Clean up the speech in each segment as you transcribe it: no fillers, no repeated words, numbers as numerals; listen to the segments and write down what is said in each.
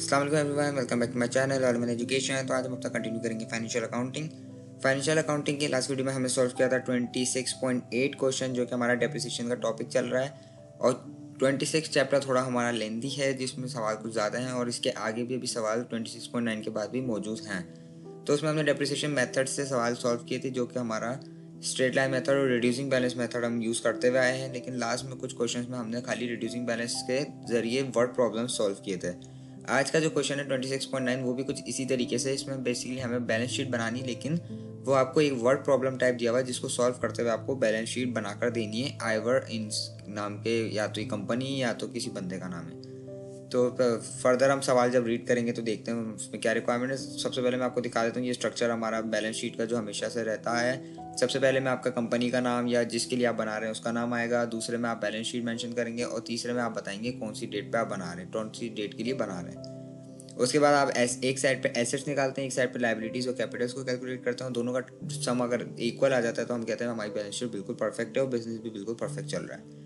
अस्सलाम वालेकुम everyone, welcome back to my channel और मैंने एजुकेशन। तो आज हम अपना कंटिन्यू करेंगे फाइनेंशियल अकाउंटिंग। फाइनेंशियल अकाउंटिंग की लास्ट वीडियो में हमने सॉल्व किया था 26.8 क्वेश्चन, जो कि हमारा डेप्रिसिएशन का टॉपिक चल रहा है। और 26 चैप्टर थोड़ा हमारा लेंदी है, जिसमें सवाल कुछ ज़्यादा हैं और इसके आगे भी अभी सवाल 26.9 के बाद भी मौजूद हैं। तो उसमें हमने डेप्रिसिएशन मेथड से सवाल सॉल्व किए थे, जो कि हमारा स्ट्रेट लाइन मेथड और रिड्यूसिंग बैलेंस मेथड हम यूज़ करते हुए आए हैं। लेकिन लास्ट में कुछ क्वेश्चंस में हमने खाली रिड्यूसिंग बैलेंस के जरिए वर्ड प्रॉब्लम सॉल्व किए थे। आज का जो क्वेश्चन है 26.9 वो भी कुछ इसी तरीके से। इसमें बेसिकली हमें बैलेंस शीट बनानी, लेकिन वो आपको एक वर्ड प्रॉब्लम टाइप दिया हुआ है, जिसको सॉल्व करते हुए आपको बैलेंस शीट बनाकर देनी है आइवर इंस नाम के, या तो ये कंपनी या तो किसी बंदे का नाम है। तो फर्दर हम सवाल जब रीड करेंगे तो देखते हैं उसमें क्या रिक्वायरमेंट है। सबसे पहले मैं आपको दिखा देता हूँ ये स्ट्रक्चर हमारा बैलेंस शीट का जो हमेशा से रहता है। सबसे पहले में आपका कंपनी का नाम या जिसके लिए आप बना रहे हैं उसका नाम आएगा, दूसरे में आप बैलेंस शीट मेंशन करेंगे और तीसरे में आप बताएंगे कौन सी डेट पे आप बना रहे हैं, कौन सी डेट के लिए बना रहे हैं। उसके बाद आप एक साइड पे एसेट्स निकालते हैं, एक साइड पे लायबिलिटीज और कैपिटल्स को कैलकुलेट करते हैं। दोनों का सम अगर इक्वल आ जाता है तो हम कहते हैं हमारी बैलेंस शीट बिल्कुल परफेक्ट है और बिजनेस भी बिल्कुल परफेक्ट चल रहा है।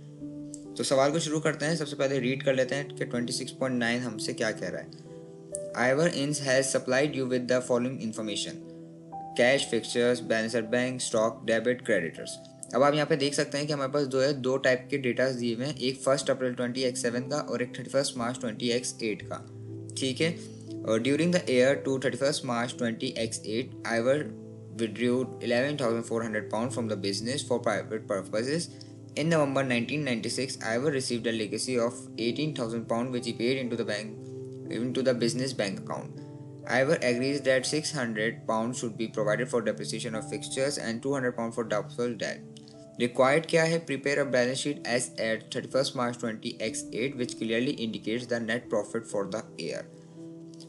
तो सवाल को शुरू करते हैं। सबसे पहले रीड कर लेते हैं कि 26.9 हमसे क्या कह रहा है। आइवर इंस has supplied you with the following information: cash, fixtures, balance at bank, stock, debit, creditors. अब आप यहाँ पे देख सकते हैं कि हमारे पास दो टाइप के डेटा दिए हुए हैं, एक 1 अप्रैल 20x7 का और एक 31 मार्च 20x8 का। ठीक है। और during the year to 31 March 20x8 Ivor withdrew 11,400 pounds from the business for private purposes. In November 1996, Ivor received a legacy of 18,000 pounds, which he paid into the business bank account. Ivor agrees that 600 pounds should be provided for depreciation of fixtures and 200 pounds for doubtful debt. Required क्या है? Prepare a balance sheet as at 31st March 20x8, which clearly indicates the net profit for the year.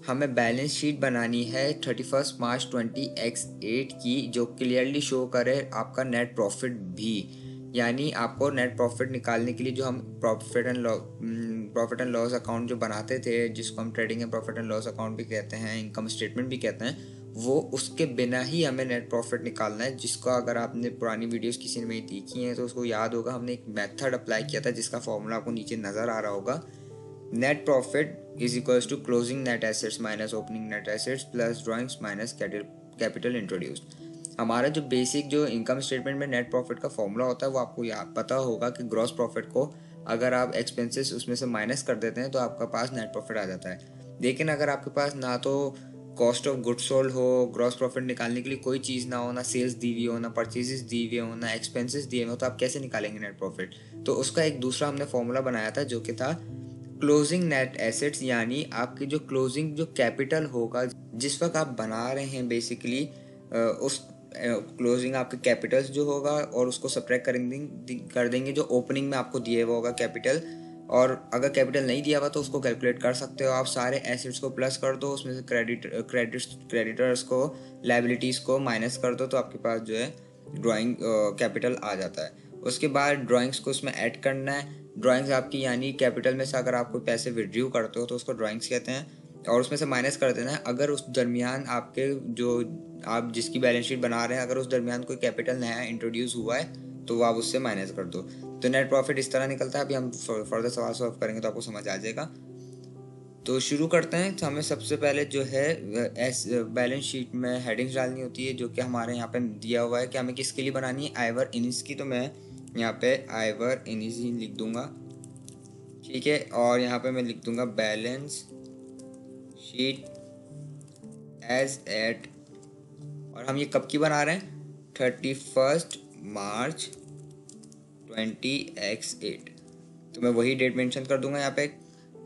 हमें balance sheet बनानी है 31 March 20x8 की, जो clearly show करे आपका net profit भी। यानी आपको नेट प्रॉफिट निकालने के लिए जो हम प्रॉफिट एंड लॉस अकाउंट जो बनाते थे, जिसको हम trading and profit and loss account भी कहते हैं, इनकम स्टेटमेंट भी कहते हैं, वो उसके बिना ही हमें नेट प्रॉफिट निकालना है। जिसको अगर आपने पुरानी वीडियोस किसी ने मेरी देखी हैं तो उसको याद होगा, हमने एक मेथड अप्लाई किया था जिसका फॉर्मूला आपको नीचे नज़र आ रहा होगा। Net profit is equals to closing net assets minus opening net assets plus drawings minus capital introduced. हमारा जो बेसिक जो इनकम स्टेटमेंट में नेट प्रॉफिट का फॉर्मूला होता है वो आपको पता होगा कि ग्रॉस प्रॉफिट को अगर आप एक्सपेंसेस उसमें से माइनस कर देते हैं तो आपका पास नेट प्रॉफिट आ जाता है। लेकिन अगर आपके पास ना तो कॉस्ट ऑफ गुड्स सोल्ड हो, ग्रॉस प्रॉफिट निकालने के लिए कोई चीज़ ना हो, ना सेल्स दी हुई हो, ना परचेजेस दी हुई हो, ना एक्सपेंसेस दिए हुए हो, तो आप कैसे निकालेंगे नेट प्रॉफिट? तो उसका एक दूसरा हमने फॉर्मूला बनाया था, जो कि था क्लोजिंग नेट एसेट्स। यानी आपकी जो क्लोजिंग जो कैपिटल होगा जिस वक्त आप बना रहे हैं, बेसिकली उस क्लोजिंग आपके कैपिटल्स जो होगा और उसको सब्ट्रैक्ट कर देंगे जो ओपनिंग में आपको दिए हुआ होगा कैपिटल। और अगर कैपिटल नहीं दिया हुआ तो उसको कैलकुलेट कर सकते हो आप। सारे एसेट्स को प्लस कर दो, उसमें से क्रेडिटर्स को, लाइबिलिटीज़ को माइनस कर दो, तो आपके पास जो है ड्राइंग कैपिटल आ जाता है। उसके बाद ड्राइंग्स को उसमें ऐड करना है। ड्राइंग्स आपकी यानी कैपिटल में से अगर आप कोई पैसे विड्रू करते हो तो उसको ड्राइंग्स कहते हैं, और उसमें से माइनस कर देना है। अगर उस दरमियान आपके जो आप जिसकी बैलेंस शीट बना रहे हैं, अगर उस दरमियान कोई कैपिटल नया इंट्रोड्यूस हुआ है तो आप उससे माइनस कर दो। तो नेट प्रॉफिट इस तरह निकलता है। अभी हम फर्दर सवाल सॉल्व करेंगे तो आपको समझ आ जाएगा। तो शुरू करते हैं। तो हमें सबसे पहले जो है बैलेंस शीट में हेडिंग्स डालनी होती है, जो कि हमारे यहाँ पे दिया हुआ है कि हमें किसके लिए बनानी है, आइवर इनिस की। तो मैं यहाँ पे आइवर इनिस ही लिख दूंगा, ठीक है। और यहाँ पे मैं लिख दूंगा बैलेंस शीट एज एट, और हम ये कब की बना रहे हैं, 31 मार्च 20x8। तो मैं वही डेट मेंशन कर दूंगा यहाँ पे,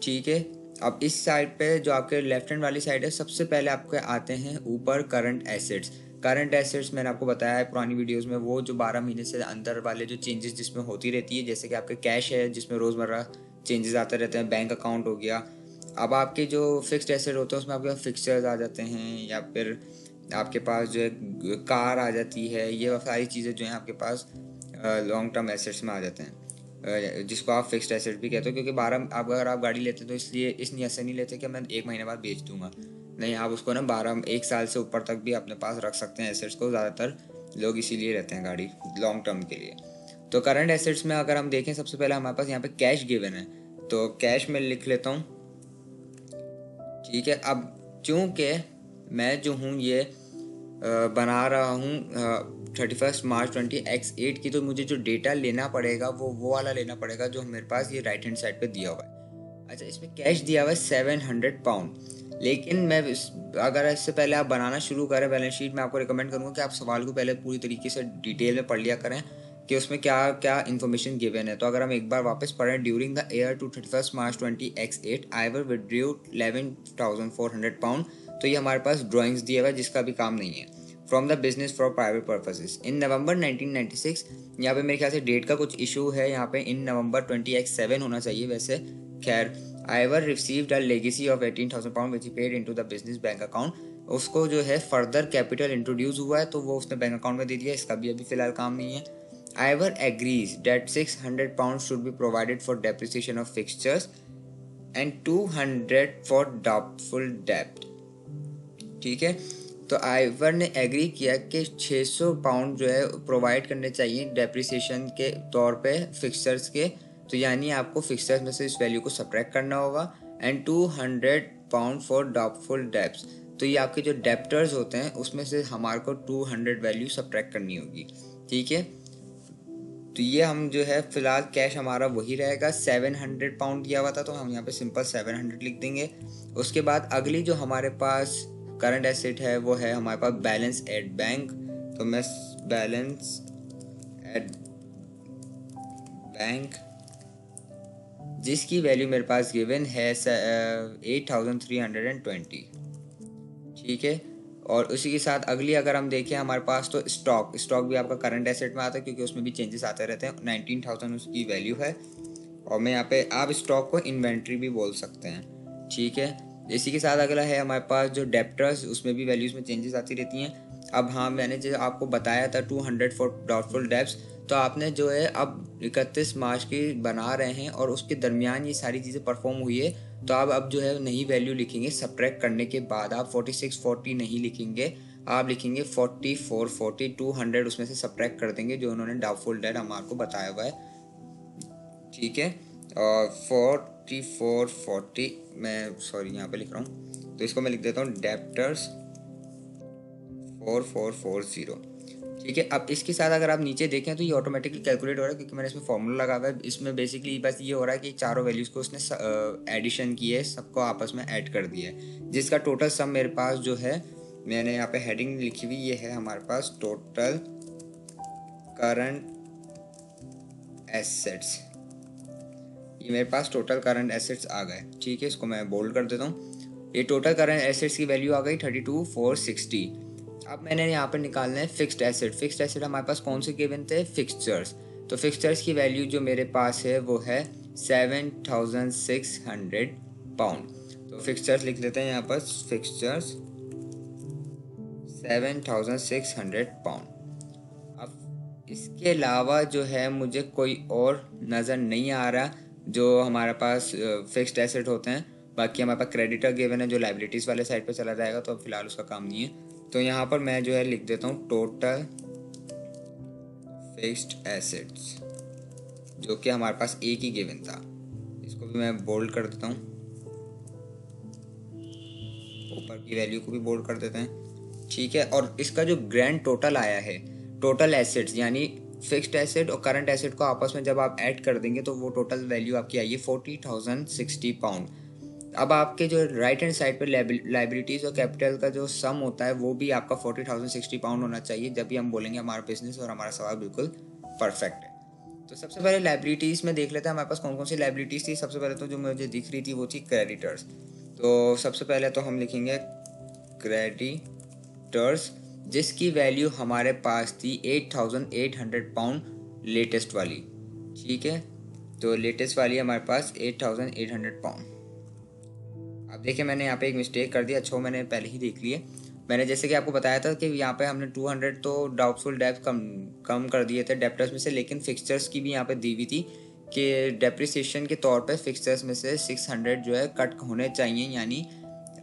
ठीक है। अब इस साइड पे जो आपके लेफ्ट हैंड वाली साइड है, सबसे पहले आपके आते हैं ऊपर करंट एसेट्स। करंट एसेट्स मैंने आपको बताया है पुरानी वीडियोस में, वो जो 12 महीने से अंदर वाले जो चेंजेस जिसमें होती रहती है, जैसे कि आपके कैश है जिसमें रोज़मर्रा चेंजेस आते रहते हैं, बैंक अकाउंट हो गया। अब आपके जो फिक्स्ड एसेट होते हैं उसमें आपके फिक्सचर्स आ जाते हैं, या फिर आपके पास जो है कार आ जाती है। ये सारी चीज़ें जो हैं आपके पास लॉन्ग टर्म एसेट्स में आ जाते हैं, जिसको आप फिक्स्ड एसेट भी कहते हो। क्योंकि 12 आप अगर आप गाड़ी लेते हैं तो इसलिए इस नीयत से नहीं लेते कि मैं 1 महीने बाद बेच दूंगा, नहीं, आप उसको ना 1 साल से ऊपर तक भी अपने पास रख सकते हैं एसेट्स को। ज़्यादातर लोग इसीलिए रहते हैं गाड़ी लॉन्ग टर्म के लिए। तो करंट एसेट्स में अगर हम देखें, सबसे पहले हमारे पास यहाँ पे कैश गिवन है, तो कैश में लिख लेता हूँ। ठीक है। अब चूँकि मैं जो हूँ ये बना रहा हूँ 31 मार्च 20x8 की, तो मुझे जो डेटा लेना पड़ेगा वो वाला लेना पड़ेगा जो मेरे पास ये राइट हैंड साइड पे दिया हुआ है। अच्छा, इसमें कैश दिया हुआ है 700 पाउंड, लेकिन मैं अगर इससे पहले आप बनाना शुरू करें बैलेंस शीट, मैं आपको रिकमेंड करूँगा कि आप सवाल को पहले पूरी तरीके से डिटेल में पढ़ लिया करें कि उसमें क्या क्या इन्फॉर्मेशन गिवन है। तो अगर हम एक बार वापस पढ़ें, during the year to 31 March 20x8 Ivor withdrew 11,400 pound, तो ये हमारे पास ड्राइंग्स दिया हुआ है जिसका भी काम नहीं है, from the business for private purposes in November 1996। यहाँ पे मेरे ख्याल से डेट का कुछ इशू है, यहाँ पे इन नवंबर 20x7 होना चाहिए वैसे। खैर, Ivor received a legacy of 18,000 pound which he paid into the business bank account. उसको जो है फर्दर कैपिटल इंट्रोड्यूस हुआ है तो वो उसने बैंक अकाउंट में दे दिया, इसका भी अभी फिलहाल काम नहीं है। Ivor agrees that 600 pound should be provided for depreciation of fixtures and 200 for doubtful डेब्ट। ठीक है, तो आइवर ने एग्री किया कि 600 पाउंड जो है प्रोवाइड करने चाहिए डेप्रिसिएशन के तौर पे फिक्सचर्स के, तो यानी आपको फिक्सचर्स में से इस वैल्यू को सब्ट्रैक्ट करना होगा, and 200 pound for doubtful debts, तो ये आपके जो डेप्टर्स होते हैं उसमें से हमारे को 200 वैल्यू सब्ट्रैक्ट करनी होगी। ठीक है, तो ये हम जो है फिलहाल कैश हमारा वही रहेगा, 700 पाउंड दिया हुआ था तो हम यहाँ पे सिंपल 700 लिख देंगे। उसके बाद अगली जो हमारे पास करंट एसेट है वो है हमारे पास बैलेंस एट बैंक, तो मैं बैलेंस एट बैंक जिसकी वैल्यू मेरे पास गिवन है 8,320। ठीक है, और उसी के साथ अगली अगर हम देखें हमारे पास तो स्टॉक भी आपका करंट एसेट में आता है क्योंकि उसमें भी चेंजेस आते रहते हैं। 19,000 उसकी वैल्यू है, और मैं यहाँ पे आप स्टॉक को इन्वेंट्री भी बोल सकते हैं। ठीक है, इसी के साथ अगला है हमारे पास जो डेप्टर्स, उसमें भी वैल्यूज में चेंजेस आती रहती हैं। अब हाँ, मैंने जो आपको बताया था 200 फॉर डाउटफुल डेब्ट्स, तो आपने जो है अब 31 मार्च की बना रहे हैं और उसके दरमियान ये सारी चीज़ें परफॉर्म हुई है, तो आप अब जो है नई वैल्यू लिखेंगे सब्ट्रैक्ट करने के बाद। आप 4640 नहीं लिखेंगे, आप लिखेंगे 4440, 200 उसमें से सब्ट्रैक्ट कर देंगे जो उन्होंने डाउटफुल डेट हमारे को बताया हुआ है। ठीक है, और 4440 मैं सॉरी यहाँ पे लिख रहा हूँ, तो इसको मैं लिख देता हूँ डेप्टर्स 4440। ठीक है, अब इसके साथ अगर आप नीचे देखें तो ये ऑटोमेटिकली कैलकुलेट हो रहा है क्योंकि मैंने इसमें फॉर्मूला लगा हुआ है। इसमें बेसिकली बस ये हो रहा है कि चारों वैल्यूज़ को उसने एडिशन की है, सबको आपस में ऐड कर दिया है, जिसका टोटल सम मेरे पास जो है, मैंने यहाँ पे हेडिंग लिखी हुई ये है हमारे पास टोटल करंट एसेट्स, ये मेरे पास टोटल करंट एसेट्स आ गए। ठीक है, इसको मैं बोल्ड कर देता हूँ। ये टोटल करंट एसेट्स की वैल्यू आ गई 32,460। अब मैंने यहाँ पर निकालना है फिक्स्ड एसेट। फिक्स्ड एसेट हमारे पास कौन से गिवन थे, फिक्सचर्स। तो फिक्सचर्स की वैल्यू जो मेरे पास है वो है 7,600 पाउंड। तो फिक्सचर्स लिख लेते हैं यहाँ पर, फिक्सचर्स 7,600 पाउंड। अब इसके अलावा जो है मुझे कोई और नज़र नहीं आ रहा जो हमारे पास फिक्स्ड एसेट होते हैं। बाकी हमारे पास क्रेडिटर गिवन है जो लाइबिलिटीज़ वाले साइड पे चला जाएगा, तो अब फिलहाल उसका काम नहीं है। तो यहाँ पर मैं जो है लिख देता हूँ टोटल फिक्स्ड एसेट्स, जो कि हमारे पास एक ही गिवन था। इसको भी मैं बोल्ड कर देता हूँ, ऊपर की वैल्यू को भी बोल्ड कर देते हैं। ठीक है, और इसका जो ग्रैंड टोटल आया है, टोटल एसेट्स यानी फिक्स्ड एसेट और करंट एसेट को आपस में जब आप ऐड कर देंगे तो वो टोटल वैल्यू आपकी आई है 40,060 पाउंड। अब आपके जो राइट हैंड साइड पे लाइबिलिटीज़ और कैपिटल का जो सम होता है वो भी आपका 40,060 पाउंड होना चाहिए, जब भी हम बोलेंगे हमारा बिजनेस और हमारा सवाल बिल्कुल परफेक्ट है। तो सबसे पहले लाइबिलिटीज़ में देख लेते हैं हमारे पास कौन कौन सी लाइबिलिटीज़ थी। सबसे पहले तो जो मुझे दिख रही थी वो थी क्रेडिटर्स। तो सबसे पहले तो हम लिखेंगे क्रेडिटर्स, जिसकी वैल्यू हमारे पास थी 8,800 पाउंड, लेटेस्ट वाली। ठीक है, तो लेटेस्ट वाली हमारे पास 8,800 पाउंड। अब देखिए मैंने यहाँ पे एक मिस्टेक कर दिया, अच्छा मैंने पहले ही देख लिया। मैंने जैसे कि आपको बताया था कि यहाँ पे हमने 200 तो डाउटफुल डेब्ट कम कर दिए थे डेप्टर्स में से, लेकिन फिक्सचर्स की भी यहाँ पे दी हुई थी कि डेप्रिसिएशन के तौर पे फिक्सचर्स में से 600 जो है कट होने चाहिए। यानी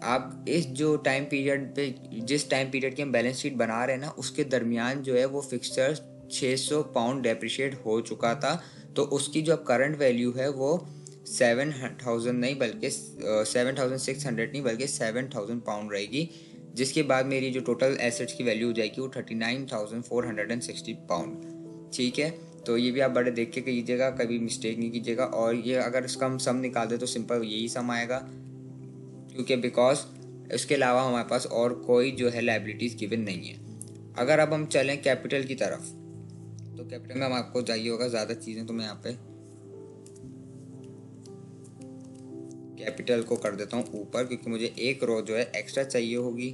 आप इस जो टाइम पीरियड पे, जिस टाइम पीरियड की हम बैलेंस शीट बना रहे हैं ना, उसके दरमियान जो है वो फिक्सचर 600 पाउंड डेप्रिशिएट हो चुका था, तो उसकी जो अब करंट वैल्यू है वो 7,000 नहीं बल्कि 7,600 नहीं बल्कि 7,000 पाउंड रहेगी, जिसके बाद मेरी जो टोटल एसेट्स की वैल्यू हो जाएगी वो 39,460 पाउंड। ठीक है, तो ये भी आप बड़े देख के कीजिएगा, कभी मिस्टेक नहीं कीजिएगा। और ये अगर इसका हम सम निकाल दे तो सिंपल यही सम आएगा, क्योंकि बिकॉज इसके अलावा हमारे पास और कोई जो है लाइबिलिटीज़ गिवन नहीं है। अगर अब हम चलें कैपिटल की तरफ, तो कैपिटल में हम आपको चाहिए होगा ज़्यादा चीज़ें, तो मैं यहाँ पे कैपिटल को कर देता हूँ ऊपर, क्योंकि मुझे एक रो जो है एक्स्ट्रा चाहिए होगी।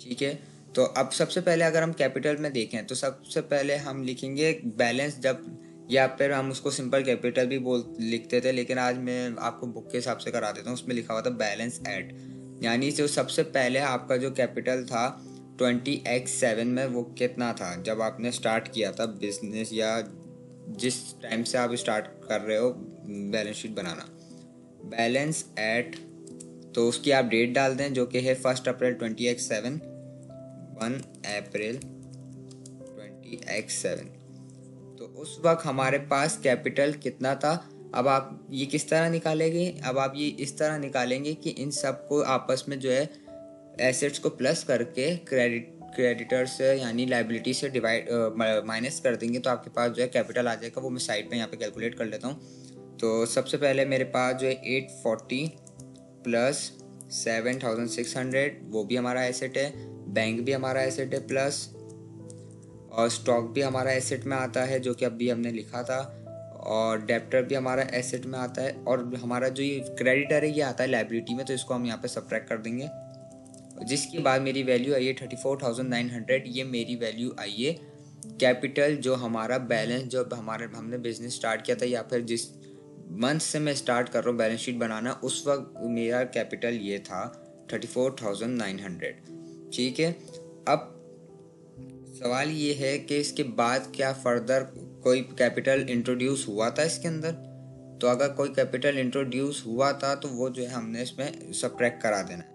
ठीक है, तो अब सबसे पहले अगर हम कैपिटल में देखें तो सबसे पहले हम लिखेंगे बैलेंस। जब या फिर हम उसको सिंपल कैपिटल भी लिखते थे, लेकिन आज मैं आपको बुक के हिसाब से करा देता हूँ। उसमें लिखा हुआ था बैलेंस एट, यानी जो सबसे पहले आपका जो कैपिटल था 20x7 में, वो कितना था जब आपने स्टार्ट किया था बिजनेस, या जिस टाइम से आप स्टार्ट कर रहे हो बैलेंस शीट बनाना। बैलेंस एट, तो उसकी आप डेट डाल दें जो कि है 1 अप्रैल 20x7, 1 अप्रैल 20x7। तो उस वक्त हमारे पास कैपिटल कितना था। अब आप ये किस तरह निकालेंगे, अब आप ये इस तरह निकालेंगे कि इन सब को आपस में जो है एसेट्स को प्लस करके क्रेडिटर से यानी लाइबिलिटी से डिवाइड माइनस कर देंगे, तो आपके पास जो है कैपिटल आ जाएगा। वो मैं साइड पे यहाँ पे कैलकुलेट कर लेता हूँ। तो सबसे पहले मेरे पास जो है 840 प्लस 7,600, वो भी हमारा एसेट है। बैंक भी हमारा एसेट है प्लस, और स्टॉक भी हमारा एसेट में आता है जो कि अभी हमने लिखा था, और डेप्टर भी हमारा एसेट में आता है, और हमारा जो ये क्रेडिटर है ये आता है लाइबिलिटी में, तो इसको हम यहाँ पे सब्ट्रैक्ट कर देंगे। जिसके बाद मेरी वैल्यू आई है 34,900। ये मेरी वैल्यू आई है कैपिटल, जो हमारा बैलेंस जब हमने बिजनेस स्टार्ट किया था, या फिर जिस मंथ से मैं स्टार्ट कर रहा हूँ बैलेंस शीट बनाना, उस वक्त मेरा कैपिटल ये था 34,900। ठीक है, अब सवाल ये है कि इसके बाद क्या फर्दर कोई कैपिटल इंट्रोड्यूस हुआ था इसके अंदर। तो अगर कोई कैपिटल इंट्रोड्यूस हुआ था तो वो जो है हमने इसमें सब्ट्रैक्ट करा देना है।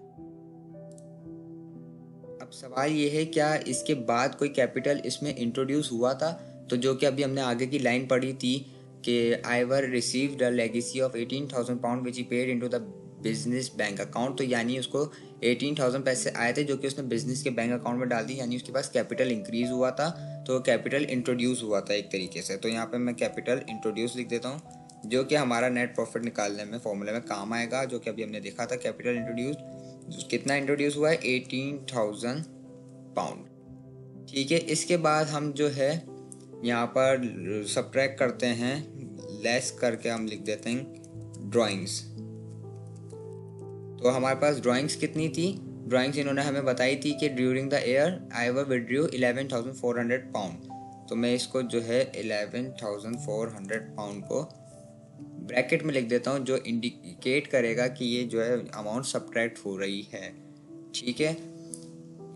अब सवाल ये है क्या इसके बाद कोई कैपिटल इसमें इंट्रोड्यूस हुआ था। तो जो कि अभी हमने आगे की लाइन पढ़ी थी कि Ivoire received a legacy of 18,000 pound which he paid into the business bank account. तो यानी उसको 18,000 पैसे आए थे जो कि उसने बिजनेस के बैंक अकाउंट में डाल दी, यानी उसके पास कैपिटल इंक्रीज हुआ था, तो कैपिटल इंट्रोड्यूस हुआ था एक तरीके से। तो यहाँ पे मैं कैपिटल इंट्रोड्यूस लिख देता हूँ, जो कि हमारा नेट प्रॉफिट निकालने में फॉर्मूले में काम आएगा, जो कि अभी हमने देखा था। कैपिटल इंट्रोड्यूस कितना इंट्रोड्यूस हुआ है, 18,000 पाउंड। ठीक है, इसके बाद हम जो है यहाँ पर सब्ट्रैक्ट करते हैं, लेस करके हम लिख देते हैं ड्राइंग्स। तो हमारे पास ड्राइंग्स कितनी थी, ड्राइंग्स इन्होंने हमें बताई थी कि during the year I were withdrew 11,400 pound. तो मैं इसको जो है 11,400 पाउंड को ब्रैकेट में लिख देता हूँ, जो इंडिकेट करेगा कि ये जो है अमाउंट सब्ट्रैक्ट हो रही है। ठीक है,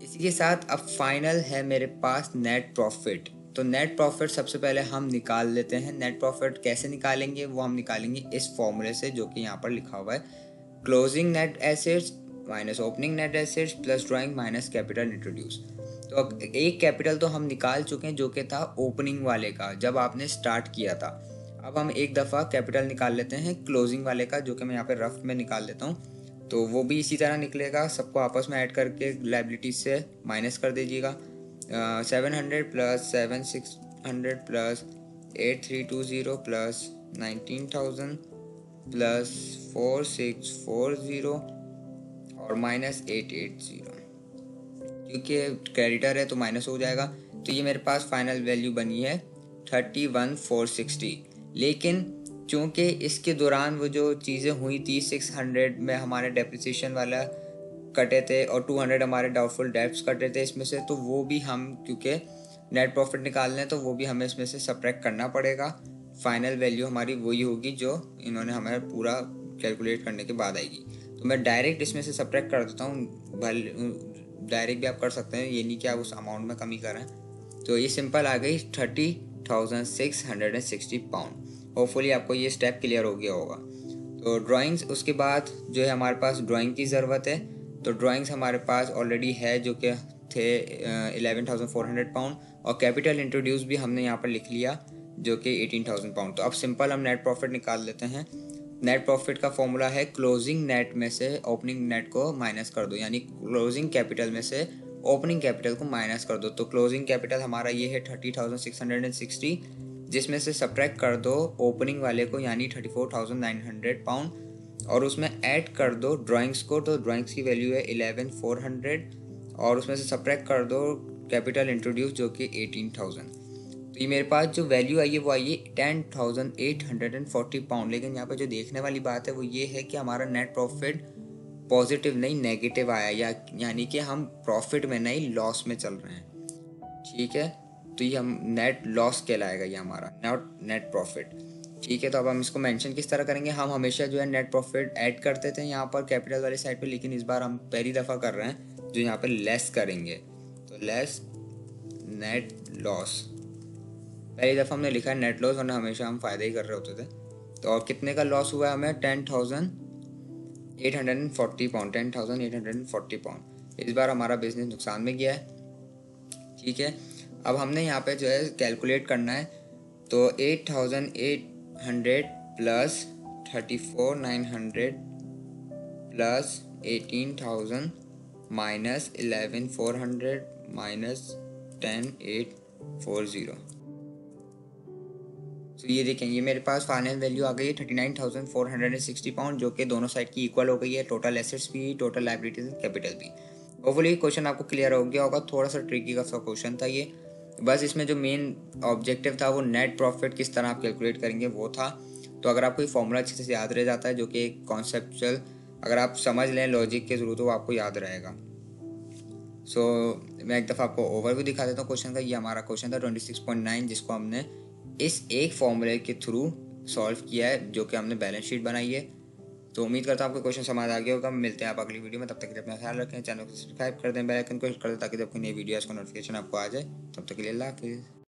इसी के साथ अब फाइनल है मेरे पास नेट प्रॉफिट। तो नेट प्रॉफिट सबसे पहले हम निकाल लेते हैं। नेट प्रॉफिट कैसे निकालेंगे, वो हम निकालेंगे इस फॉर्मूले से जो कि यहाँ पर लिखा हुआ है, closing net assets minus opening net assets plus drawing minus capital introduce. तो एक कैपिटल तो हम निकाल चुके हैं जो कि था ओपनिंग वाले का, जब आपने स्टार्ट किया था। अब हम एक दफ़ा कैपिटल निकाल लेते हैं क्लोजिंग वाले का, जो कि मैं यहाँ पे रफ में निकाल लेता हूँ। तो वो भी इसी तरह निकलेगा, सबको आपस में ऐड करके लाइबिलिटीज से माइनस कर दीजिएगा। 700 प्लस 7,600 प्लस 8,320 प्लस 19,000 प्लस 4,640 और माइनस 880, क्योंकि क्रेडिटर है तो माइनस हो जाएगा। तो ये मेरे पास फाइनल वैल्यू बनी है 31,460। लेकिन चूँकि इसके दौरान वो जो चीज़ें हुई थी, 600 में हमारे डेप्रिसिएशन वाला कटे थे और 200 हमारे डाउटफुल डेब्ट्स कटे थे इसमें से, तो वो भी हम क्योंकि नेट प्रॉफिट निकालना है तो वो भी हमें इसमें से सब्ट्रैक्ट करना पड़ेगा। फाइनल वैल्यू हमारी वही होगी जो इन्होंने हमें पूरा कैलकुलेट करने के बाद आएगी। तो मैं डायरेक्ट इसमें से सब्ट्रैक्ट कर देता हूँ, डायरेक्ट भी आप कर सकते हैं, ये नहीं कि आप उस अमाउंट में कमी करें। तो ये सिंपल आ गई 30,660 पाउंड। होपफुली आपको ये स्टेप क्लियर हो गया होगा। तो ड्राइंग्स उसके बाद जो है हमारे पास ड्राइंग की ज़रूरत है। तो ड्राइंग्स हमारे पास ऑलरेडी है जो कि थे 11,400 पाउंड। और कैपिटल इंट्रोड्यूस भी हमने यहाँ पर लिख लिया जो कि 18,000 पाउंड। तो अब सिंपल हम नेट प्रॉफिट निकाल लेते हैं। नेट प्रॉफिट का फॉर्मूला है क्लोजिंग नेट में से ओपनिंग नेट को माइनस कर दो, यानी क्लोजिंग कैपिटल में से ओपनिंग कैपिटल को माइनस कर दो। तो क्लोजिंग कैपिटल हमारा ये है 30,660, जिसमें से सब्ट्रैक्ट कर दो ओपनिंग वाले को यानी 34,900 पाउंड, और उसमें ऐड कर दो ड्राइंग्स को। तो ड्राइंग्स की वैल्यू है 11,400, और उसमें से सब्ट्रैक्ट कर दो कैपिटल इंट्रोड्यूस जो कि 18,000। तो ये मेरे पास जो वैल्यू आई है वो आई है 10,840 पाउंड। लेकिन यहाँ पे जो देखने वाली बात है वो ये है कि हमारा नेट प्रॉफिट पॉजिटिव नहीं नेगेटिव आया, यानी कि हम प्रॉफिट में नहीं लॉस में चल रहे हैं। ठीक है, तो ये हम नेट लॉस कहलाएगा ये हमारा, नॉट नेट प्रॉफिट। ठीक है, तो अब हम इसको मेंशन किस तरह करेंगे। हम हमेशा जो है नेट प्रॉफिट ऐड करते थे यहाँ पर कैपिटल वाली साइड पे, लेकिन इस बार हम पहली दफ़ा कर रहे हैं जो यहाँ पर लेस करेंगे। तो लेस नेट लॉस, पहली दफ़ा हमने लिखा है नेट लॉस, वरना हमेशा हम फ़ायदा ही कर रहे होते थे। तो और कितने का लॉस हुआ है हमें, 10,840 पाउंड, 10,840 पाउंड। इस बार हमारा बिजनेस नुकसान में गया है। ठीक है, अब हमने यहाँ पे जो है कैलकुलेट करना है। तो 8,800 प्लस 34,900 प्लस 18,000 माइनस 11,400 माइनस 10,840। तो ये देखें, ये मेरे पास फाइनल वैल्यू आ गई है 39,460 पाउंड, जो कि दोनों साइड की इक्वल हो गई है, टोटल एसेट्स भी, टोटल लायबिलिटीज, कैपिटल भी। होपफुली क्वेश्चन आपको क्लियर हो गया होगा। थोड़ा सा ट्रिकी का सा क्वेश्चन था ये, बस इसमें जो मेन ऑब्जेक्टिव था वो नेट प्रॉफिट किस तरह आप कैलकुलेट करेंगे वो था। तो अगर आपको ये फॉर्मूला अच्छे से याद रह जाता है, जो कि एक कॉन्सेप्चुअल अगर आप समझ लें लॉजिक के थ्रू, तो आपको याद रहेगा। सो मैं एक दफ़ा आपको ओवरव्यू दिखा देता हूँ क्वेश्चन का। ये हमारा क्वेश्चन था 26.9, जिसको हमने इस एक फॉर्मूले के थ्रू सॉल्व किया है, जो कि हमने बैलेंस शीट बनाई है। तो उम्मीद करता हूँ आपको क्वेश्चन समझ आ गया होगा। मिलते हैं आप अगली वीडियो में, तब तक के लिए अपना ख्याल रखें, चैनल को सब्सक्राइब कर दें, बेल आइकन को क्लिक कर दें ताकि जब कोई नई वीडियो का नोटिफिकेशन आपको आ जाए। तब तक के लिए अल्लाह हाफिज़।